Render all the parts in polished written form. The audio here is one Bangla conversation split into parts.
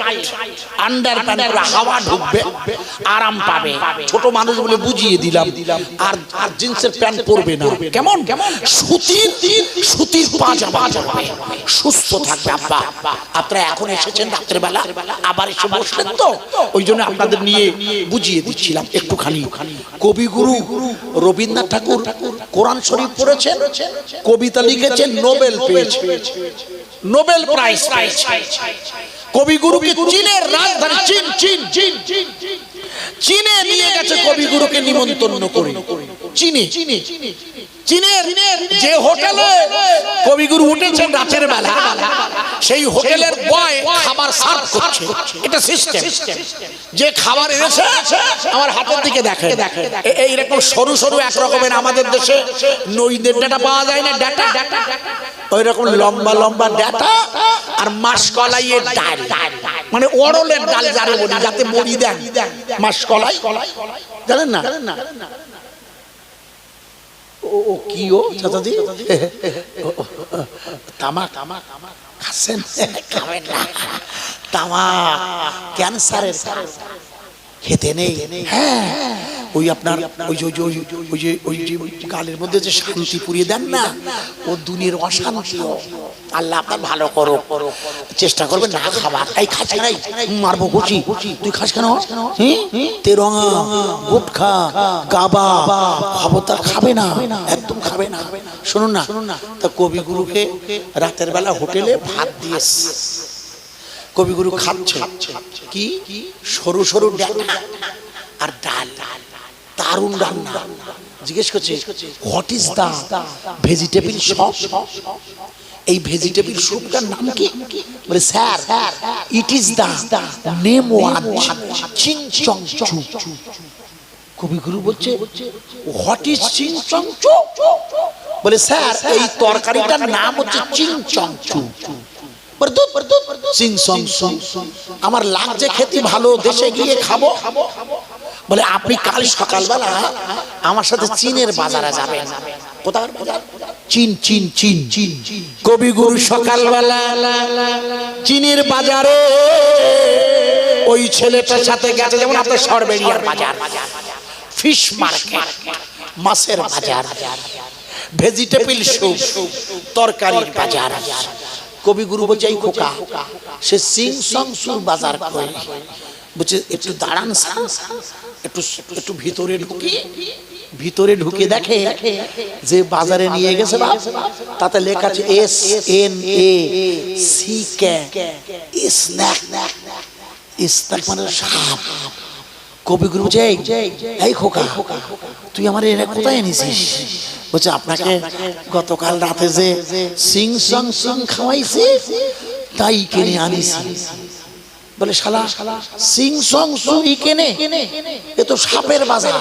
টাইট, আন্ডার প্যান্ট পরে হাওয়া ঢুকবে, আরাম পাবে। ছোট মানুষ বলে বুঝিয়ে দিলাম। আর আর জিন্সের প্যান্ট পরবে না। কেমন সুতির পাজামা পরবে, সুস্থ থাকবে। আব্বা আপনারা এখন এসেছেন রাত্রে বেলা, আবার এসে বসলেন তো, ওই জন্য আপনাদের নিয়ে বুঝিয়ে দিচ্ছিলাম একটুখানি। কবিগুরু রবীন্দ্রনাথ ঠাকুর কোরআন শরীফ পড়েছেন, কবিতা লিখেছেন, নোবেল পেয়েছে, নোবেল প্রাইজ পেয়েছে। কবিগুরুকে চীনের রাজধানী চীনে নিয়ে গেছে কবিগুরুকে নিমন্ত্রণ করে। চীনের যে হোটেলে কবিগুরু উঠেছেন রাতের বেলা, সেই হোটেলের বয় খাবার সার্ভ করছে। এটা সিস্টেম। যে খাবার এনেছে আমার হাতের দিকে দেখে, এইরকম সরু সরু এক রকমের, আমাদের দেশে নইদের ডাটা পাওয়া যায় না, ডাটা ওই রকম লম্বা লম্বা ডাটা আর মাসকলাইয়ের ডাল, মানে ওড়লের ডাল যারে বলি, যাতে বড়ি দেন, মাসকলাই জানেন না? ও কি ও চাচাজি? তামাক খাচ্ছেন? খাবেন না, তামাক ক্যান্সারের, খেতে নেই। হ্যাঁ, ওই আপনার ওই যে গালের মধ্যে যে শান্তি পুড়িয়ে দেন না, ও দুনিয়ার অশান্তি। আল্লাহ আপনার ভালো করো, চেষ্টা করবেন না খাবার। এই খাস কেন? মারবো খুশি। তুই খাস কেন? তেরঙা, গুটখা, গাবা, খবরদার খাবে না, একদম খাবে না। শুনুন না, তা কবিগুরুকে রাতের বেলা হোটেলে ভাত দিয়েছে। কবিগুরু খাচ্ছে কি? সরু সরু ডাটা আর ডাল, দারুণ রান্না। জিজ্ঞেস করছে, what is the vegetable soup? এই ভেজিটেবল স্যুপটার নাম কি? বলে, sir, it is the name one চিংচংচু। কবিগুরু বলছে, হোয়াট ইজ চিংচংচু? বলে, স্যার এই তরকারিটার নাম হচ্ছে চিংচংচু। আমার লাগছে খেতে ভালো, দেশে গিয়ে খাবো। বলে, আপনি কাল সকালবেলা আমার সাথে চীনের বাজারে যাবেন। কোথাকার বাজার? চীন। কবিগুরু সকালবেলা চীনের বাজারে ওই ছেলেটার সাথে গেছে, যেমন আপনার সরবেরিয়ার বাজার, ফিশ মার্কেট, মাছের বাজার, ভেজিটেবল স্যুপ, তরকারির বাজার। কবিগুরু বলছে, এই খোকা, সে সিংসংসুর বাজার করে। বলছে, একটু দাঁড়ান, একটু ভিতরে ঢুকে দেখে যে বাজারে নিয়ে গেছে তাতে লেখা আছে SNACK, স্ন্যাক মানে সাপ। কবিগুরু বলছে, এই খোকা, তুই আমার এরা কোথায় এনেছিস? বলছে, আপনাকে গতকাল রাতে যে সিং খাওয়াইছি তাই কিনে আনিছি। বলে, শালা সিং কেনে? এ তো সাপের বাজার।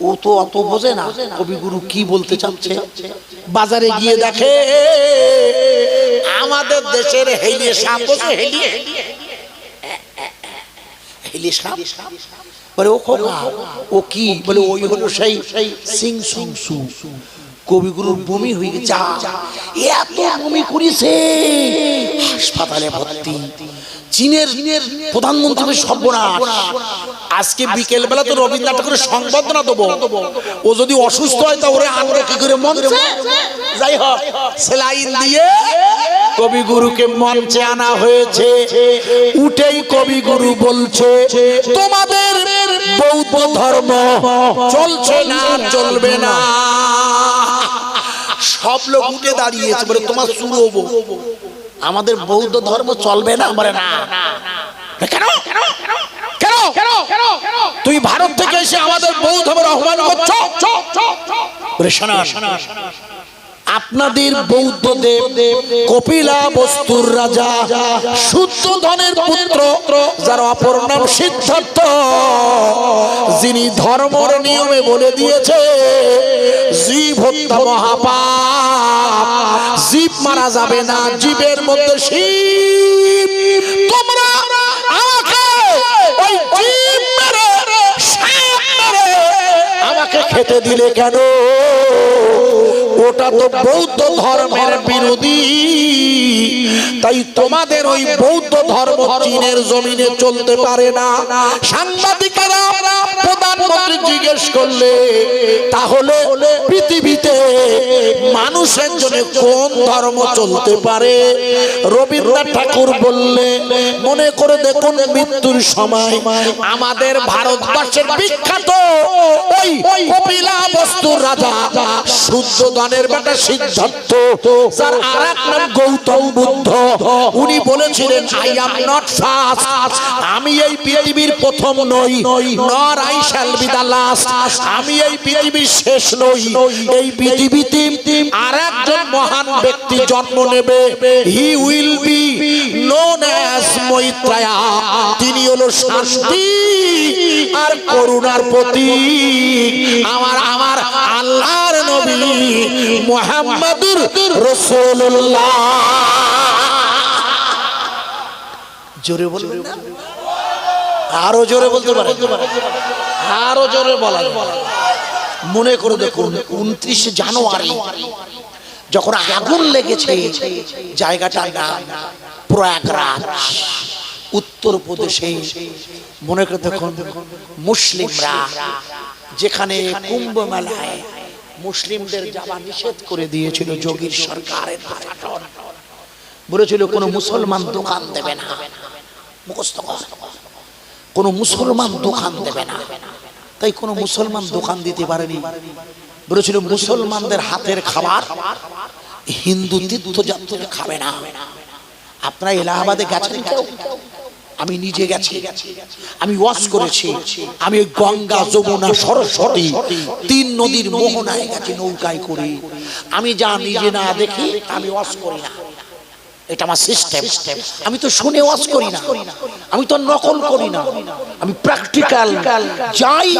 ও তো অত বোঝে না কবিগুরু কি বলতে চাচ্ছে। বাজারে গিয়ে দেখে আমাদের দেশের হেলিয়ে সাপ বসে, হেলিয়ে সাপ। বলে, ও খোকা, ও কি? বলে, ওই হলো সেই সিংসংসু। কবিগুরুর বমি হয়ে গেছে, এত বমি করেছে, হাসপাতালে ভর্তি। চীনের প্রধানমন্ত্রী সর্বনাশ। আজকে বিকেল বেলা তো রবীন্দ্রনাথ ঠাকুরের সংবর্ধনা দেবো। ও যদি অসুস্থ হয় তা ওরে আনবে কি করে মঞ্চে? যাই হোক, সেলাইন দিয়ে কবিগুরুকে মঞ্চে আনা হয়েছে। উঠেই কবিগুরু বলছে, তোমাদের বৌদ্ধ ধর্ম চলছে না, চলবে না। সব লোক উঠে দাঁড়িয়েছে। বলে, তোমার শুরু, আমাদের বৌদ্ধ ধর্ম চলবে না? বলে, না। কেন? তুই ভারত থেকে এসে আমাদের বৌদ্ধ ধর্মের আহ্বান করছো? বলে, শোনা, আপনাদের বৌদ্ধ দেব কপিলা বস্তুর রাজা, শুদ্ধোধনের পুত্র, যার অপর নাম সিদ্ধার্থ, যিনি ধর্মের নিয়মে বলে দিয়েছে জীব হত্যা মহাপাপ, জীব মারা যাবে না, জীবের মধ্যে শিব। তোমরা আমাকে ওই জীব মেরে, সাপ মেরে আমাকে খেতে দিলে কেন? ওটা তো বৌদ্ধ ধর্মের বিরোধী, তাই তোমাদের ওই বৌদ্ধ ধর্ম চীনের জমিনে চলতে পারে না। সাংবাদিকেরা প্রধানমন্ত্রী জিজ্ঞেস করলে তাহলে পৃথিবীতে মানুষের জন্য কোন ধর্ম চলতে পারে? রবীন্দ্রনাথ ঠাকুর বললে, মনে করে দেখুন মৃত্যুর সময় আমাদের ভারতবর্ষের বিখ্যাত ওই কপিলাবস্তুর রাজা শুদ্ধোধনের বেটা সিদ্ধার্থ, যার আরেক নাম গৌতম বুদ্ধ, উনি বলেছিলেন আই অ্যাম নট ফার্স্ট, আমি এই পৃথিবীর প্রথম নই, নর I shall be the last, আমি এই পৃথিবীর শেষ নই। এই পৃথিবীতে আরেকজন মহান ব্যক্তি জন্ম নেবে, he will be known as Maitreya, তিনি হলো শান্তি আর করুণার প্রতীক, আমার আল্লাহর নবী মুহাম্মদুর রাসূলুল্লাহ। জোরে বলবেন না? আরো জোরে বলতে পারে, আরো জোরে বলা। মনে করে দেখুন 29 জানুয়ারি যখন আগুন লেগেছে, জায়গাটার নাম প্রয়াগরাজ, উত্তরপ্রদেশে। মনে করে দেখুন মুসলিমরা যেখানে কুম্ভ মেলায় মুসলিমদের যাওয়া নিষেধ করে দিয়েছিল যোগীর সরকারের প্রশাসন, বলেছিল কোনো মুসলমান দোকান দেবে না, মুখস্থ কর, কোনো মুসলমান দোকান দেবে না। তাই কোনো মুসলমান দোকান দিতে পারেনি, বলেছিল মুসলমানদের হাতের খাবার হিন্দু তীর্থযাত্রীরা খাবে না। আপনারা এলাহাবাদে গেছেন কেউ? আমি নিজে গেছি, আমি ওয়াজ করেছি, আমি গঙ্গা যমুনা সরস্বতী 3 নদীর মোহনায় গেছি নৌকায় করে। আমি যা নিজে না দেখি আমি ওয়াজ করি না, এটা আমার সিস্টেম। আমি তো শুনে ওয়াজ করি না, আমি তো নকল করি না, আমি প্র্যাকটিক্যাল যাই,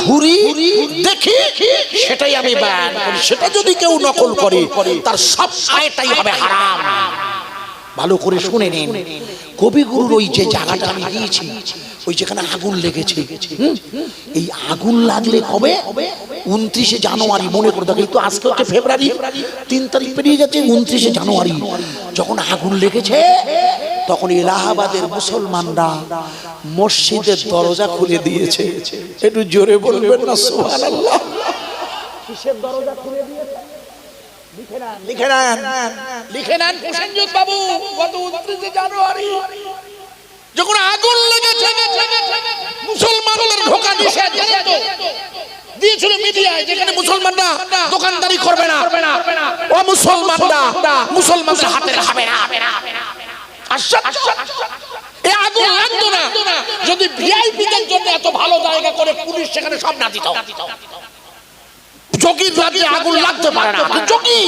ঘুরি, দেখি, সেটাই আমি বয়ান করি। সেটা যদি কেউ নকল করে তার সব আয়টাই হবে হারাম। ভালো করে শুনে নিন, কবিগুরুর ওই যে জায়গাটা আমি গিয়েছি, ওই যেখানে আগুন লেগেছে, এই আগুন লাগলে কবে? 29 জানুয়ারি। মনে করে দেখো, তো আজকে হচ্ছে ফেব্রুয়ারি 3 তারিখ পেরিয়ে যাচ্ছে, 29 জানুয়ারি যখন আগুন লেগেছে, তখন এলাহাবাদের মুসলমানরা মসজিদের দরজা খুলে দিয়েছে। একটু জোরে বলবেন না সুবহানাল্লাহ? কিসের দরজা খুলে দিয়েছে? লিখে নেন প্রসেনজিৎ বাবু, গত 29 জানুয়ারি যখন আগুন লেগেছে, মুসলমানদের ঢোকা নিষেধ দিয়েছিল মিডিয়ায়, যেখানে মুসলমানরা দোকানদারি করবে না, ও মুসলমানদের হাতে খাবে না। এই আগুন লাগতো না যদি ভিআইপিদের জন্য এত ভালো জায়গা করে পুলিশ সেখানে সব না দিত। যোগীর রাজ্যে আগুন লাগতে পারে না, যোগী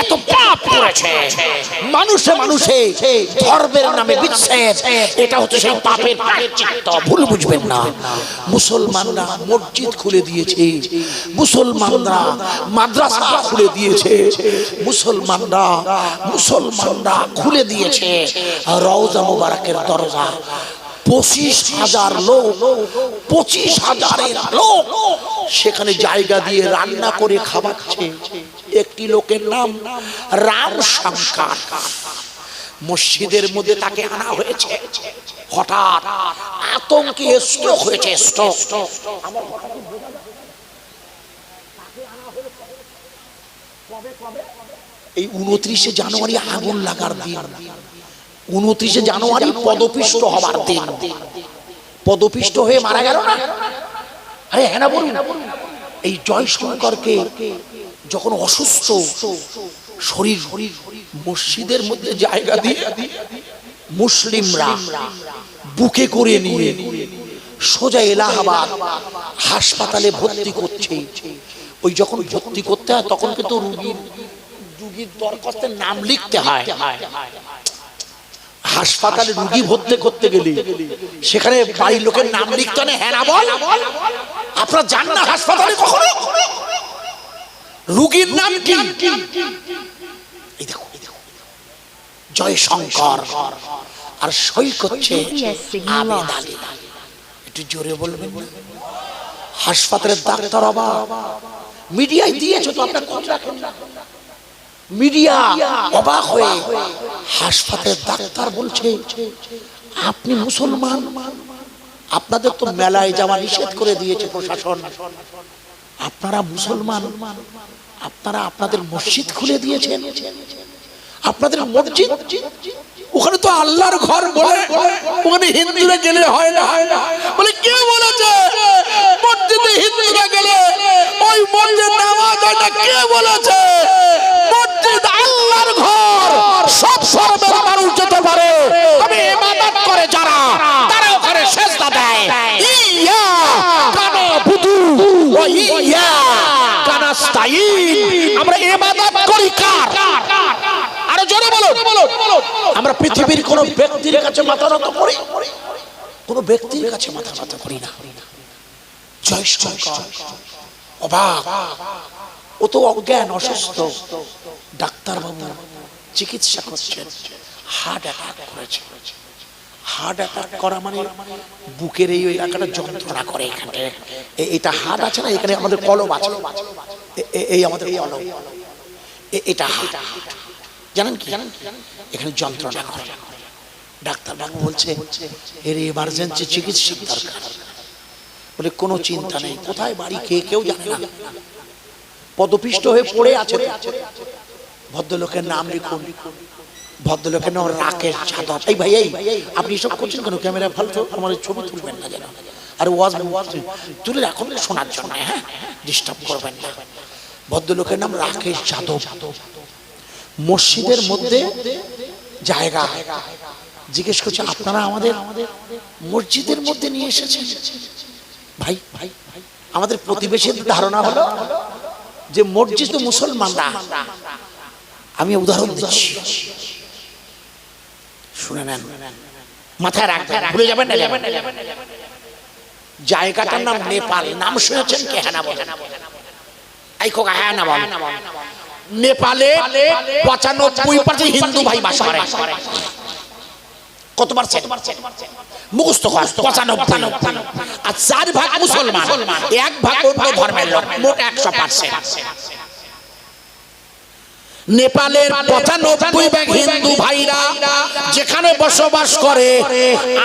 এত পাপ করেছে, মানুষে ধর্মের নামে বিচ্ছেদ, এটা হচ্ছে সেই পাপের প্রায়শ্চিত্ত। ভুল বুঝবেন না। মুসলমানরা মসজিদ খুলে দিয়েছে, মুসলমানরা মাদ্রাসা খুলে দিয়েছে, মুসলমানরা খুলে দিয়েছে রওজা মুবারকের দরজা। 25,000 লোক, 25,000 লোক সেখানে জায়গা দিয়ে রান্না করে খাওয়াচ্ছে। একটি লোকের নাম রাম শঙ্কর, মসজিদের মধ্যে তাকে আনা হয়েছে। হঠাৎ আতঙ্কে স্ট্রোক হয়েছে, স্ট্রোক। এই 29 জানুয়ারি আগুন লাগার দিন, 29 জানুয়ারি পদপিষ্ট হবার দিন। পদপিষ্ট হয়ে মারা গেল না? আরে হ্যাঁ না বলুন। এই জয়শঙ্করকে যখন অসুস্থ শরীর, মসজিদের মধ্যে জায়গা দিয়ে মুসলিমরা বুকে করে নিয়ে সোজা এলাহাবাদ হাসপাতালে ভর্তি করছে। ওই যখন ভর্তি করতে হয় তখন কিন্তু রুগীর দরখাস্তের নাম লিখতে হয়। হাসপাতালে রুগী ভর্তি করতে গেলে সেখানে বাড়ির লোকের নাম লিখতে হয়, হ্যাঁ না বল? আপনারা জান না হাসপাতালে কখনো রুগীর নাম কি? এই দেখো জয়শঙ্কর, আর সই করছে আবেদ আলী। একটু জোরে বলবেন না? হাসপাতালের ডাক্তার অবাক, মিডিয়ায় দিয়েছো তো আপনার খোঁজ রাখেন না। মিডিয়া অবাক হয়ে হাসপাতালের ডাক্তার বলছে আপনি মুসলমান, আপনাদের তো মেলায় যাওয়া নিষেধ করে দিয়েছে প্রশাসন, আপনারা মুসলমান, আপনারা আপনাদের মসজিদ খুলে দিয়েছেন, আপনাদের মসজিদ ওখানে তো আল্লাহর ঘর বলে ওখানে হিন্দুরা গেলে হয় না। বলে কে বলেছে মসজিদে হিন্দুরা গেলে ওই মসজিদ নামাজ হয় না? কে বলেছে? মসজিদ আল্লাহর ঘর, সব ধর্মের মানুষ যেতে পারে, তবে ইবাদত করে যারা তারা ওখানে সেজদা দেয়। ইয়া কানা বুদু ওয়া ইয়া কানাস্তাইন, আমরা ইবাদত করি কার? আরো জোরে বলো। আমরা পৃথিবীর কোন ব্যক্তির কাছে মাথা নত করি? কোন ব্যক্তির কাছে মাথা নত করি না। জয় শঙ্কর অবাক, ও তো অজ্ঞান অসুস্থ, ডাক্তার বাবু চিকিৎসা করছেন, হার্ট অ্যাটাক করেছে। হার্ট অ্যাটাক করা মানে বুকের এই এলাকাটা যন্ত্রণা করে। এখানে এটা হার্ট আছে না, এখানে আমাদের কলম আছে, এই আমাদের কলম, এটা হার্ট, জানেন কি? এখানে যন্ত্রণা করে। ডাক্তার বাবু বলছে এর এমার্জেন্সি চিকিৎসা দরকার। বলে কোনো চিন্তা নেই, কোথায় বাড়ি কে কেউ জানে না, পদপিষ্ট হয়ে পড়ে আছে। ভদ্রলোকের নাম লিখুন, ভদ্রলোকের নাম রাকেশ যাদব। এই ভাই, এই আপনি সব করছেন কেন? ক্যামেরা ফালতু আমার ছবি তুলবেন না যেন, আর ওয়াজ তুলে রাখুন শোনার জন্য, হ্যাঁ ডিস্টার্ব করবেন না। ভদ্রলোকের নাম রাকেশ যাদব। মসজিদের মধ্যে জায়গা জিজ্ঞেস করছে আপনারা আমাদের মসজিদের মধ্যে নিয়ে এসেছেন। ভাই ভাই আমাদের প্রতিবেশীর ধারণা হলো যে মসজিদ তো মুসলমানরা। আমি উদাহরণ দিচ্ছি, শুনে নেন, মাথায় রাখবেন, ভুলে যাবেন না। জায়গাটার নাম নেপাল। নাম শুনেছেন কে? হ্যাঁ না বলেন। এই খোকা হ্যাঁ না বলেন। নেপালে 95% হিন্দু ভাই বাস করে। কত পার্সেন্ট? মুখস্থ কর, 95। আর 4 ভাগ মুসলমান, 1 ভাগ অন্য ধর্মের লোক, মোট 100%। নেপালের 95 ভাগ হিন্দু ভাইরা যেখানে বসবাস করে,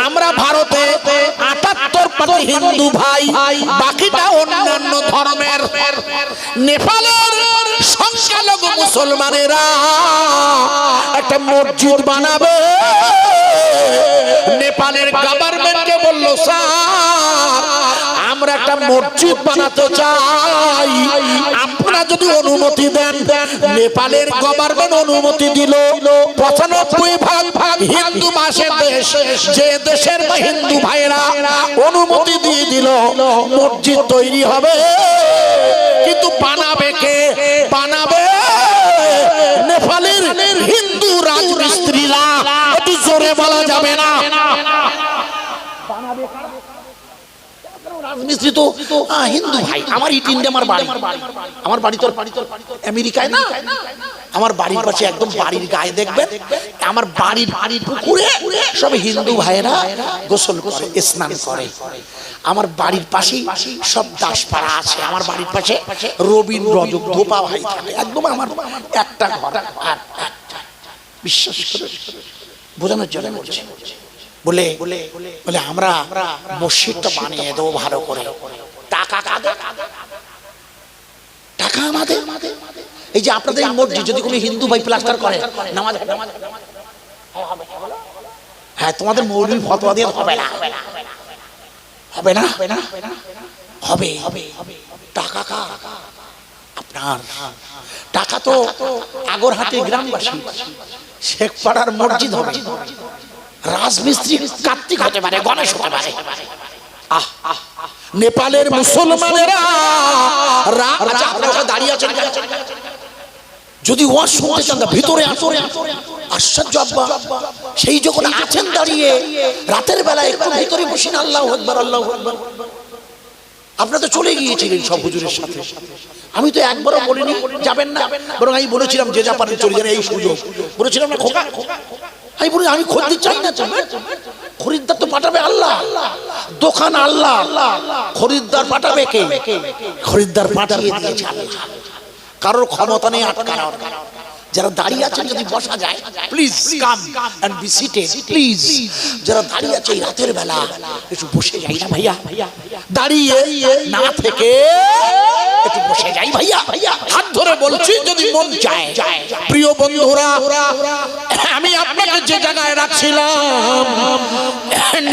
আমরা ভারতে 78% হিন্দু ভাই, বাকিটা অন্যান্য ধর্মের। নেপালের সংখ্যালঘু মুসলমানেরা একটা মসজিদ বানাবে। নেপালের গভর্নমেন্টকে বলল স্যার আমরা একটা মসজিদ বানাতে চাই, আপনারা যদি অনুমতি দেন। নেপালের গভর্নমেন্ট অনুমতি দিল। 95 ভাগ হিন্দু বাসের দেশ, যে দেশের হিন্দু ভাইরা অনুমতি দিয়ে দিল মসজিদ তৈরি হবে। কিন্তু বানাবে কে? বানাবে নেপালের হিন্দু রাজমিস্ত্রিরা। একটু জোরে বলা যাবে না? রাজমিস্ত্রি তো হিন্দু ভাই। আমার ইট ইন্ডিয়া আমার বাড়ি, আমার বাড়ি তো আমেরিকায় না। আমার বাড়ির পাশে একদম বাড়ির গায়ে দেখবেন আমার বাড়ির পুকুরে সব হিন্দু ভাইয়েরা গোসল করে, স্নান করে। আমার বাড়ির পাশেই সব দাসপাড়া আছে। আমার বাড়ির পাশে রবীন্দ্র ধোপা ভাই থাকে, একদম আমার একটা ঘর। আর বিশ্বাস করে বোঝানোর জন্য বলছি, বলে বলে আমরা মসজিদটা বানিয়ে দেবো ভালো করে। টাকা কাদের? টাকা আমাদের। এই যে আপনাদের মসজিদ যদি কোনো হিন্দু ভাই প্লাস্টার করে, নামাজ হ্যাঁ তোমাদের মৌলবি ফতোয়া দিয়ে হবে না, হবে না, হবে। টাকা কার? আপনার। টাকা তো আগরহাটে গ্রামবাসী, শেখপাড়ার মসজিদ হবে। রাজমিস্ত্রি কার্তিক হতে পারে, গণেশ হতে পারে। নেপালের মুসলমানেরা দাঁড়িয়ে আছেন, যদি ওয়াজ শুনতে চান ভিতরে আসরে। আশ্চর্য আব্বা, সেই যখন আছেন দাঁড়িয়ে রাতের বেলা একটু ভিতরে বসেন, আল্লাহু আকবার আল্লাহু আকবার। আপনারা তো চলে গিয়েছিলেন সব হুজুরের সাথে, আমি তো একবারও বলিনি যাবেন না, বরং আমি বলেছিলাম যে যা পারেন চলে যান, এই সুযোগ বলেছিলাম না খোকা। আমি বলি আমি খরিদ্দার চাই না, খরিদ্দার তো পাঠাবে আল্লাহ। দোকান আল্লাহ, খরিদ্দার পাঠাবে কে? খরিদ্দার পাঠিয়ে দিয়েছে আল্লাহ। কারোর ক্ষমতা নেই আটকানোর। যারা দাঁড়িয়ে আছেন যদি বসা যায়, please come and be seated please. যারা দাঁড়িয়ে আছে এই রাতের বেলা একটু বসে যাই না ভাইয়া, দাঁড়িয়ে না থেকে একটু বসে যাই ভাইয়া, হাত ধরে বলছি যদি মন চায়। প্রিয় বন্ধুরা, আমি আপনাকে যে জায়গায় রাখছিলাম,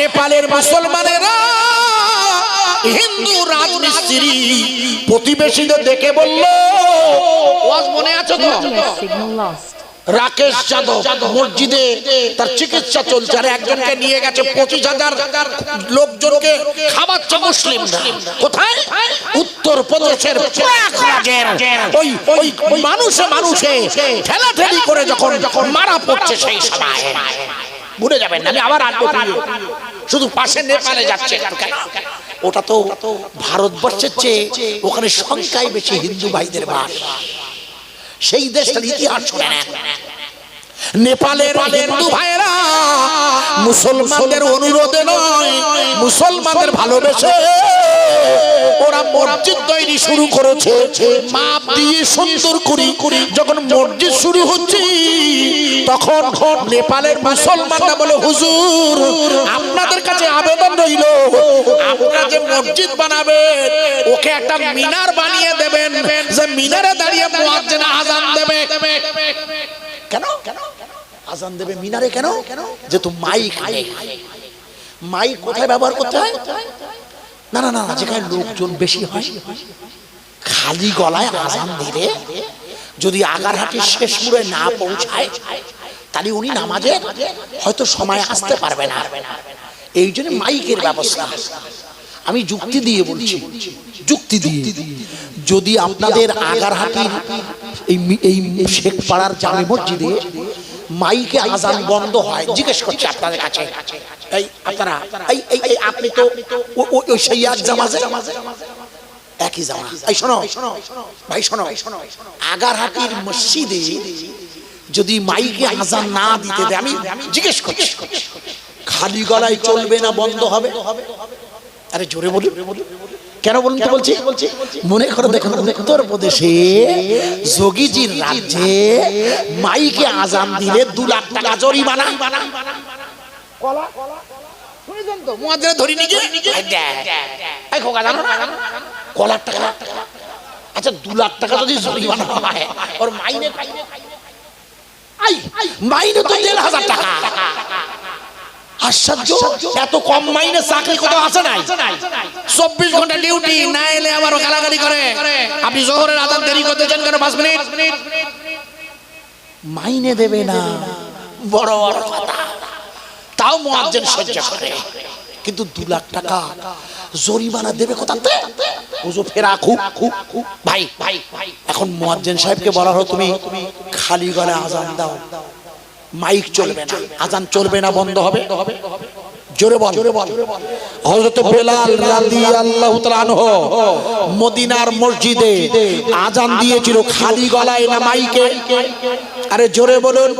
নেপালের মুসলমানেরা হিন্দু রাজমিস্ত্রি প্রতিবেশীদের দেখে বলল, ওয়াজ মনে আছে তো? রাকেশ যাদব মসজিদে তার চিকিৎসা চলছে, আর একজনকে নিয়ে গেছে 25,000 লোকজনকে খাওয়াচ্ছে মুসলিমরা। কোথায়? উত্তর প্রদেশের প্রয়াগরাজের ওই মানুষে মানুষে ঠেলাঠেলি করে যখন মারা পড়ছে সেই সময়। ভুলে যাবেন না, আমি আবার আসবো। শুধু পাশে নেপালে যাচ্ছে, ওটা তো ভারতবর্ষের চেয়ে ওখানে সংখ্যায় বেশি হিন্দু ভাইদের বাস। সেই দেশটার ইতিহাস শুনে নেন। নেপালের হিন্দু ভাইরা মুসলমানদের অনুরোধে নয়, মুসলমানদের ভালোবেসে ওরা মসজিদ তৈরি শুরু করেছে। মাপ দিয়ে সুন্দর করি যখন মসজিদ শুরু হচ্ছে, তখন নেপালের মুসলমানরা বলে, হুজুর আপনাদের কাছে আবেদন রইল, আপনারা যে মসজিদ বানাবেন ওকে একটা মিনার বানিয়ে দেবেন, যে মিনারে দাঁড়িয়ে মুয়াজ্জিন আযান দেবে। কেন আযান দেবে মিনারে? কেন? যেহেতু মাইক নেই। মাইক কোথায় ব্যবহার করতে হয়? না না না, যেখানে লোকজন বেশি হয়, খালি গলায় আযান দিলে যদি আগারহাটির শেষ মুড়ে না পৌঁছায়, তাহলে উনি নামাজে হয়তো সময় আসতে পারবে না। এই জন্য মাইকের ব্যবস্থা। আমি যুক্তি দিয়ে বলছি, যুক্তি দিয়ে, যদি আপনাদের আগারহাটির এই শেখপাড়ার জামে মসজিদে মাইকে আযান বন্ধ হয়, জিজ্ঞেস করছে আপনাদের কাছে, এই আপনারা এই আপনি তো ওই সেই এক জামাজে একই জামা, এই শোনো ভাই, শোনো, আগারহাটির মসজিদে যদি মাইকে আযান না দিতে দেয়, আমি জিজ্ঞেস করছি, খালি গলায় চলবে না বন্ধ হবে? আরে জোরে বলুন। কেন বলুন তো বলছি, মনে করে দেখুন, উত্তর প্রদেশে যোগীজির রাজ্যে মাইকে আযান দিলে 2 লাখ টাকা জরিমানা। শুনেছেন তো? মুয়াজ্জিন ধরি নিয়ে এই খোকা জানো না কলার টাকা? আচ্ছা 2 লাখ টাকা যদি জরিমানা হয়, ওর মাইনে মাইনে তো 1,500 টাকা। আশ্চর্য, এত কম মাইনে চাকরি কোথাও আছে নাই? 24 ঘন্টা ডিউটি, না এলে আবার গালাগালি করে, আপনি জোহরের আযান দেরি করতেছেন কেন 5 মিনিট? মাইনে দেবে না, বড় বড় কথা। তাও মুয়াজ্জিন সহ্য করে, কিন্তু 2 লাখ টাকা জরিমানা দেবে কোথাতে? ওজো ফেরা খুব ভাই। এখন মুয়াজ্জিন সাহেবকে বলা হলো, তুমি খালি গলায় আযান দাও, মাইক চলবে না, আযান চলবে না, বন্ধ হবে। জোরে বল। হযরত বেলাল রাদিয়াল্লাহু তাআলা আনহু মদিনার মসজিদে আযান দিয়েছিল, খালি গলায় না মাইকে? আরে জোরে বলুন।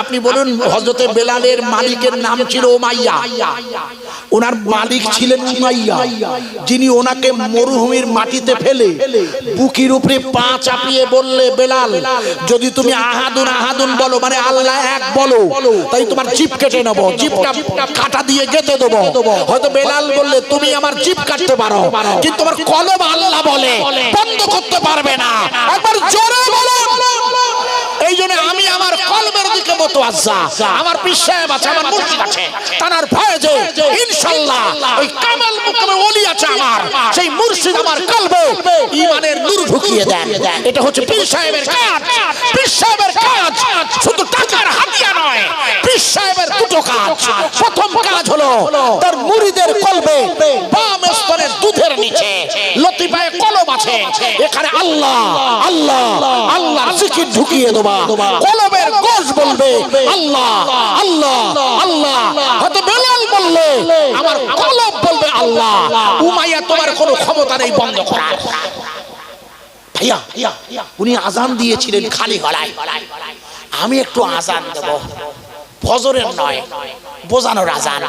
আপনি বলুন, হযরত বেলালের মালিকের নাম ছিল উমাইয়া। ওনার মালিক ছিলেন উমাইয়া, যিনি ওনাকে মরুভূমির মাটিতে ফেলে বুকের উপরে পা চাপিয়ে বললে, বেলাল যদি তুমি আহাদুন আহাদুন বলো, মানে আল্লাহ এক বলো, তাই তোমার জিভ কেটে নেব, জিভটা কাটা দিয়ে গেঁথে দেবো। হয়তো বেলাল বললে, তুমি আমার জিভ কাটতে পারো, কিন্তু তোমার কলব আল্লাহ বলে বন্ধ করতে পারবে না। একবার জোরে বলো। এই জন্য আমি আমার কলবের দিকে মুতাওয়াজ্জা, আমার পীর সাহেব আছে, আমার মুর্শিদ আছে, তার ভয়ে যে ইনশাআল্লাহ ওই কামাল মুকামে ওলি আছে আমার, সেই মুর্শিদ আমার কলবে ঈমানের নূর ঢুকিয়ে দেন। এটা হচ্ছে পীর সাহেবের কাজ। পীর সাহেবের কাজ শুধু টাকার হাতিয়া নয়, পীর সাহেবের দুটো কাজ। প্রথম কাজ হলো তার মুরিদের কলবে বাম স্তরের দুধের নিচে লতিফায়ে কলব আছে, এখানে আল্লাহ আল্লাহ আল্লাহ জিকির ঢুকিয়ে দেবা। কলবের গোশ বলবে আল্লাহ আল্লাহ আল্লাহ। হয়তো বেলাল বললে, আমার কলব বলবে আল্লাহ। উমাইয়া তোমার কোনো ক্ষমতা নেই বন্ধ করার। ভাইয়া, উনি আযান দিয়েছিলেন খালি গলায়। আমি একটু আযান দেব, ফজরের নয়, বোঝানোর আজান।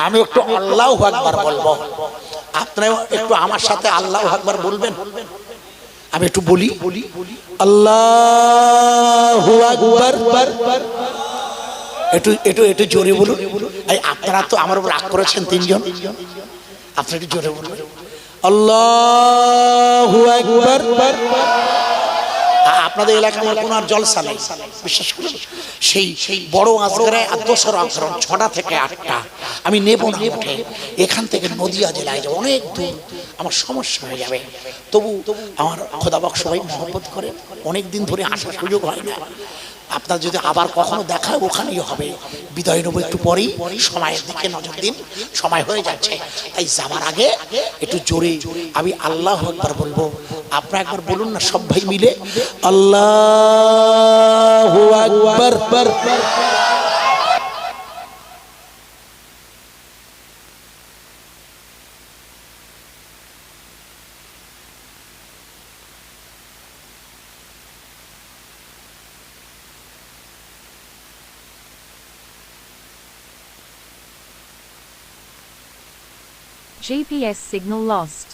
আমি একটু আল্লাহু আকবার বলবো, আপনারা একটু আমার সাথে আল্লাহু আকবার বলবেন। আমি একটু বলি, আল্লাহু আকবার। একটু একটু একটু জোরে বলুন। এই আপনারা তো আমার উপর রাগ করেছেন তিনজন, আপনি একটু জোরে বলবেন আল্লাহু আকবার। আপনাদের এলাকায় আমার কোনো আর জলসা নেই, বিশ্বাস করুন। সেই বড় আজগরায় আর দোসর আগ্রহণ 6টা থেকে 8টা আমি নেব না উঠে, এখান থেকে নদিয়া জেলায় যাবো, অনেক দূর, আমার সমস্যা হয়ে যাবে। তবু আমার খোদাবক সবাই মহব্বত করে, অনেক দিন ধরে আসার সুযোগ হয় না। আপনার যদি আবার কখনো দেখা ওখানেই হবে। বিদায় নেবো একটু পরেই, সময়ের দিকে নজর দিন, সময় হয়ে যাচ্ছে। তাই যাবার আগে একটু জোরে আমি আল্লাহু আকবার বলবো, আপনারা একবার বলুন না সব ভাই মিলে, আল্লাহু আকবার। GPS signal lost.